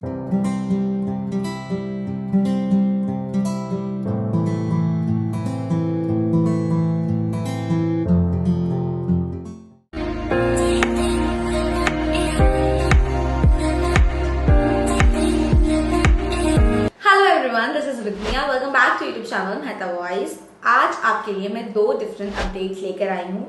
This is Vidya. Welcome back to YouTube channel Mehta voice. आज आपके लिए मैं दो डिफरेंट अपडेट्स लेकर आई हूँ।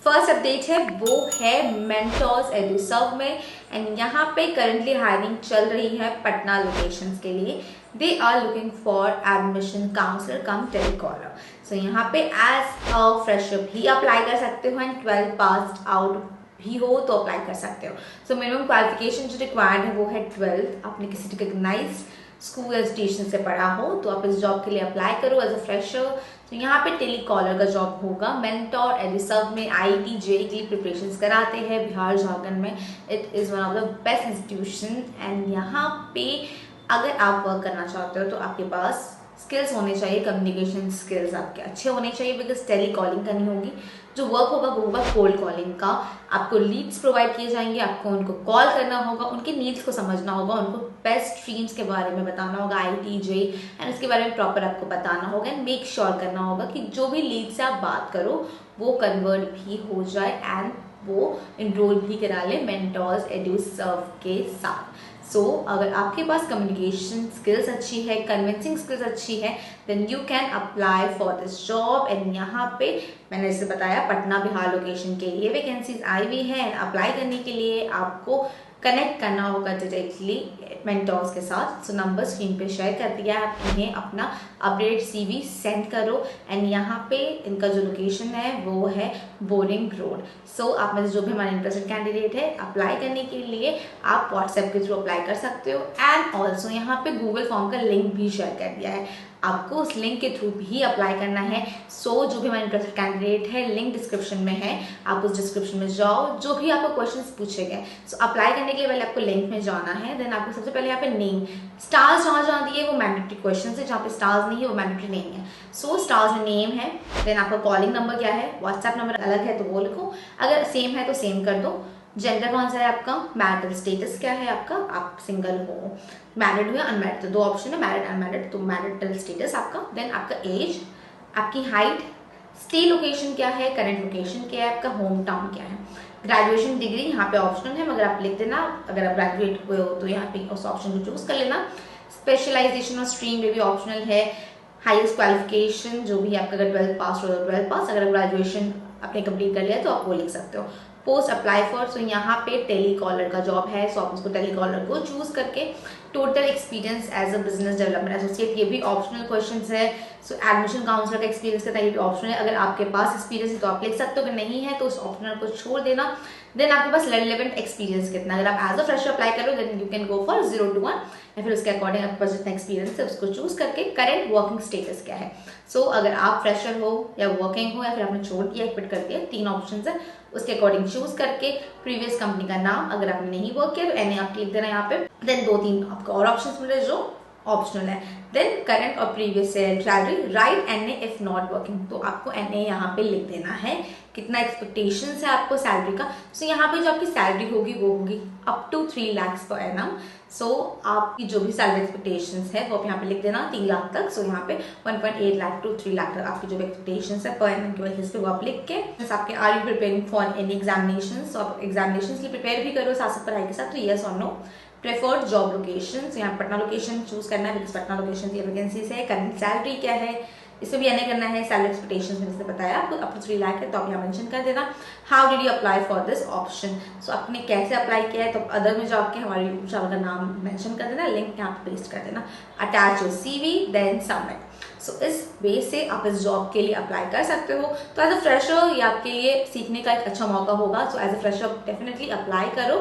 फर्स्ट अपडेट है वो है मेंटोर्स एडुसर्व में, एंड यहाँ पे करंटली हायरिंग चल रही है पटना लोकेशंस के लिए। They are looking for admission counsellor cum telecaller. So यहाँ पे एज अ फ्रेशर भी अप्लाई कर सकते हो एंड 12 पास आउट भी हो तो अप्लाई कर सकते हो। सो मिनिमम क्वालिफिकेशन जो रिक्वायर्ड है वो है 12th। आपने किसी रिकग्नाइज्ड स्कूल या स्टेशन से पढ़ा हो तो आप इस जॉब के लिए अप्लाई करो एज अ फ्रेशर। तो यहाँ पे टेलीकॉलर का जॉब होगा। मेंटोर एडुसर्व में IIT JEE के लिए प्रिपरेशंस कराते हैं बिहार झारखंड में। It is one of the best institution and यहाँ पे अगर आप वर्क करना चाहते हो तो आपके पास स्किल्स होने चाहिए, कम्युनिकेशन स्किल्स आपके अच्छे होने चाहिए, बिकॉज टेली कॉलिंग करनी होगी। जो वर्क होगा वो होगा कोल्ड कॉलिंग का। आपको लीड्स प्रोवाइड किए जाएंगे, आपको उनको कॉल करना होगा, उनके नीड्स को समझना होगा, उनको बेस्ट स्ट्रीम्स के बारे में बताना होगा IIT JEE एंड उसके बारे में प्रॉपर आपको बताना होगा एंड मेक श्योर करना होगा कि जो भी लीड से आप बात करो वो कन्वर्ट भी हो जाए एंड वो इनरोल भी करा ले मेंटोर्स एडुसर्व के साथ। सो अगर आपके पास कम्युनिकेशन स्किल्स अच्छी है, कन्विंसिंग स्किल्स अच्छी है, then you can apply for this job. And यहाँ पे मैंने जैसे बताया पटना बिहार लोकेशन के लिए वैकेंसीज आई हुई है। अप्लाई करने के लिए आपको कनेक्ट करना होगा डायरेक्टली मेंटोर्स के साथ। सो नंबर स्क्रीन पे शेयर कर दिया है, आप इन्हें अपना अपडेट CV सेंड करो। एंड यहाँ पे इनका जो लोकेशन है वो है बोरिंग रोड। सो आप में से जो भी हमारे इंटरेस्टेड कैंडिडेट है अप्लाई करने के लिए आप व्हाट्सएप के थ्रू अप्लाई कर सकते हो। एंड ऑल्सो यहाँ पे गूगल फॉर्म का लिंक भी शेयर कर दिया है, आपको उस लिंक के थ्रू भी अप्लाई करना है। सो जो भी हमारे इंटरेस्टेड कैंडिडेट है लिंक डिस्क्रिप्शन में है, आप उस डिस्क्रिप्शन में जाओ, जो भी आपको क्वेश्चंस पूछे गए। सो अप्लाई करने के लिए पहले आपको लिंक में जाना है। देन आपको सबसे पहले यहाँ पे नेम स्टार्स जहाँ दिए वो मैंडेटरी क्वेश्चन है, जहाँ पे स्टार्स नहीं है वो मैंडेटरी नहीं है। सो स्टार्स में नेम है, देन आपका कॉलिंग नंबर क्या है, व्हाट्सएप नंबर अलग है तो वो लिखो, अगर सेम है तो सेम कर दो। जेंडर कौन सा है आपका, मैरिटल स्टेटस क्या है आपका, आप सिंगल हो, मैरिड हो या अनमैरिड, तो दो ऑप्शन है मैरिड अनमैरिड, तो मैरिटल स्टेटस आपका। देन आपका एज, आपकी हाइट, स्टे लोकेशन क्या है, करंट लोकेशन क्या है आपका, होम टाउन क्या है। ग्रेजुएशन डिग्री यहाँ पे ऑप्शनल है मगर आप लिख देना, अगर आप ग्रेजुएट हुए हो तो यहाँ पे उस ऑप्शन को चूज कर लेना। स्पेशलाइजेशन और स्ट्रीम में भी ऑप्शनल है। हाईएस्ट क्वालिफिकेशन जो भी आपका, अगर 12 पास हो तो 12 पास, अगर ग्रेजुएशन आपने कंप्लीट कर लिया तो आप वो लिख सकते हो। पोस्ट अप्लाई फॉर, सो यहाँ पे टेलीकॉलर का जॉब है, सो आप उसको टेलीकॉलर को चूज करके total experience as a business development associate, ये भी ऑप्शनल क्वेश्चन है। सो एडमिशन काउंसलर का एक्सपीरियंस कितना, ये भी ऑप्शनल है। अगर आपके पास एक्सपीरियंस है तो आप लिख सकते हो, अगर नहीं है तो उस ऑप्शनल को छोड़ देना। देन आपके पास रेलेवेंट एक्सपीरियंस कितना, अगर आप एज अ फ्रेशर अप्लाई करो then you can go for 0 to 1, या फिर उसके अकॉर्डिंग आपके पास जितना एक्सपीरियंस है उसको चूज करके करंट वर्किंग स्टेटस क्या है। सो अगर आप फ्रेशर हो या वर्किंग हो या फिर आपने छोड़ दिया, क्विट कर दिया, 3 ऑप्शन है, उसके अकॉर्डिंग चूज करके प्रीवियस कंपनी का नाम, अगर आपने नहीं वर्क किया तो NA आप लिख देना यहाँ पे। देन 2-3 आपको और ऑप्शन मिले जो ऑप्शनल है। देन करंट और previous salary, right NA if not working, तो आपको NA यहाँ पे लिख देना है। कितना एक्सपेक्टेशंस है आपको सैलरी का, सो यहाँ पे जो आपकी सैलरी होगी वो होगी up to 3 lakhs per annum. So आपकी जो भी सैलरी एक्सपेक्टेशंस है वो आप यहाँ पे लिख देना 3 लाख तक। सो यहाँ पे 1.8 लाख to 3 लाख तक आपकी जो भी एक्सपेक्टेशंस है पर एनम की वजह से वो आप लिख के आपके are you preparing for any examination, so आप एग्जामिनेशन के लिए प्रिपेयर भी करो साथ साथ पढ़ाई के साथ, तो यस और नो। प्रेफर्ड जॉब लोकेशन, यहाँ पटना लोकेशन चूज करना है, बिकॉज पटना लोकेशन की वैकेंसीज है। करंट सैलरी क्या है इसमें भी NA करना है। सैलरी एक्सपेक्टेशंस मैंने बताया आपको अप टू 3 लाख है, तो आप यहाँ मेंशन कर देना। How did you apply for this option, so आपने कैसे अप्लाई किया है, तो अदर में जाके हमारे यूट्यूब चैनल का नाम मेंशन कर देना, लिंक यहाँ पे पेस्ट कर देना, attach your CV then submit. So इस बेस से आप इस जॉब के लिए अप्लाई कर सकते हो। तो एज अ फ्रेशर ये आपके लिए सीखने का एक अच्छा मौका होगा। So as a fresher definitely apply करो।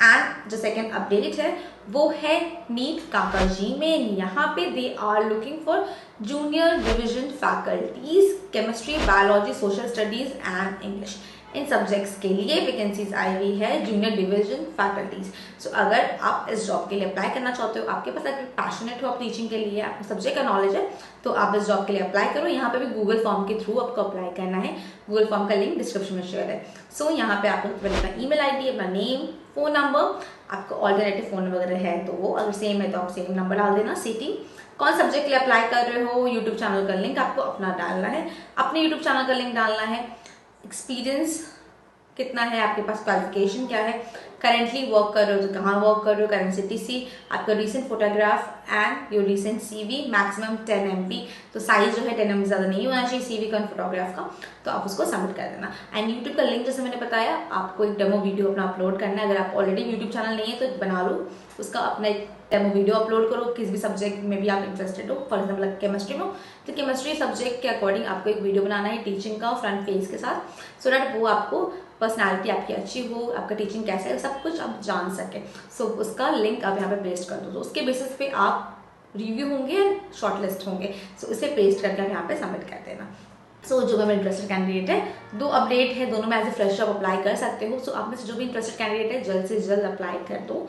एंड जो सेकेंड अपडेट है वो है नीट काकाजी में। यहाँ पे they are looking for junior division faculties, chemistry, biology, social studies and English, in subjects के लिए वैकेंसीज आई हुई है जूनियर डिवीजन फैकल्टीज। सो अगर आप इस जॉब के लिए अप्लाई करना चाहते हो, आपके पास अगर पैशनेट हो आप टीचिंग के लिए, आपको सब्जेक्ट का नॉलेज है, तो आप इस जॉब के लिए अप्लाई करो। यहाँ पे भी गूगल फॉर्म के थ्रू आपको अप्लाई करना है। गूगल फॉर्म का लिंक डिस्क्रिप्शन में शेयर है। सो यहाँ पे आपको अपना email ID, अपना नेम, फ़ोन नंबर, आपको ऑल्टरनेटिव फ़ोन वगैरह है तो वो, अगर सेम है तो आप सेम नंबर डाल देना। सिटी, कौन सब्जेक्ट के लिए अप्लाई कर रहे हो, यूट्यूब चैनल का लिंक आपको अपना डालना है, अपने यूट्यूब चैनल का लिंक डालना है। एक्सपीरियंस कितना है आपके पास, क्वालिफिकेशन क्या है, करेंटली वर्क कर रहे हो तो कहाँ वर्क कर रहे हो, करेंट सिटी, आपका recent photograph and your recent CV, maximum 10 MB, तो साइज जो है 10 MB ज़्यादा नहीं होना चाहिए CV का, फोटोग्राफ का, तो आप उसको सबमिट कर देना। एंड यूट्यूब का लिंक जैसे मैंने बताया, आपको एक डेमो वीडियो अपना अपलोड करना है। अगर आप ऑलरेडी यूट्यूब चैनल नहीं है तो बना लो, उसका अपना एक डेमो वीडियो अपलोड करो, किसी भी सब्जेक्ट में भी आप इंटरेस्टेड हो। फॉर एग्जाम्पल केमिस्ट्री में हो तो केमिस्ट्री सब्जेक्ट के अकॉर्डिंग आपको एक वीडियो बनाना है टीचिंग का, फ्रंट फेस के साथ, सो दैट वो आपको पर्सनालिटी आपकी अच्छी हो, आपका टीचिंग कैसे है, सब कुछ आप जान सके। सो उसका लिंक आप यहाँ पे पेस्ट कर दो, तो उसके बेसिस पे आप रिव्यू होंगे एंड शॉर्टलिस्ट होंगे। सो इसे पेस्ट करके आप यहाँ पे सबमिट कर देना। सो जो भी इंटरेस्टेड कैंडिडेट है, 2 अपडेट है, दोनों में एज ए फ्रेशर आप अप्लाई कर सकते हो। सो आप में से जो भी इंटरेस्टेड कैंडिडेट है जल्द से जल्द अप्लाई कर दो।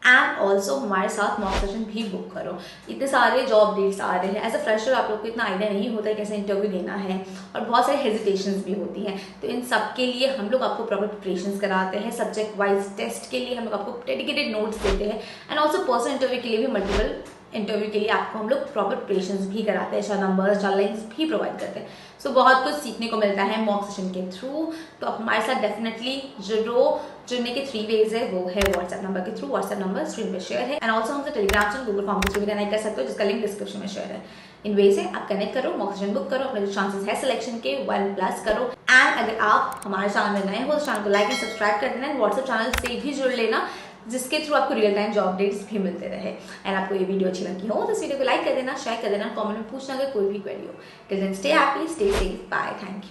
एंड ऑल्सो हमारे साथ मॉक सेशन भी बुक करो। इतने सारे जॉब डेट्स आ रहे हैं, एज अ फ्रेशर आप लोग को इतना आइडिया नहीं होता है कैसे इंटरव्यू देना है, और बहुत सारी हेजिटेशंस भी होती हैं। तो इन सब के लिए हम लोग आपको प्रॉपर प्रिपरेशंस कराते हैं। सब्जेक्ट वाइज टेस्ट के लिए हम लोग आपको डेडिकेटेड नोट्स देते हैं, एंड ऑल्सो पर्सनल इंटरव्यू के लिए भी, मल्टीपल इंटरव्यू के लिए आपको हम लोग प्रॉपर प्रिपरेशंस भी कराते हैं, नंबर्स चैलेंज भी प्रोवाइड करते हैं। सो बहुत कुछ सीखने को मिलता है मॉक सेशन के थ्रू। तो आप हमारे साथ डेफिनेटली जुड़ने के 3 वेज है, वो है व्हाट्सएप नंबर के थ्रू, व्हाट्सएप नंबर स्क्रीन पे शेयर है, एंड ऑल्सो हमसे टेलीग्राम चैनल, गूगल फॉर्म के थ्रू भी कनेक्ट कर सकते हो, जिसका लिंक डिस्क्रिप्शन में शेयर है। इन वे से आप कनेक्ट करो, मॉक सेशन बुक करो, अपने जो चांसेस है सिलेक्शन के 1+ करो। एंड अगर आप हमारे चैनल में नए हो तो चैनल को लाइक एंड सब्सक्राइब कर देना, व्हाट्सएप चैनल से भी जुड़ लेना, जिसके थ्रू आपको रियल टाइम जॉब डेट्स भी मिलते रहे। एंड आपको ये वीडियो अच्छी लगी हो तो इस वीडियो को लाइक कर देना, शेयर कर देना, कमेंट में पूछना अगर कोई भी क्वेरी हो। Till then stay happy, stay safe, bye, thank you.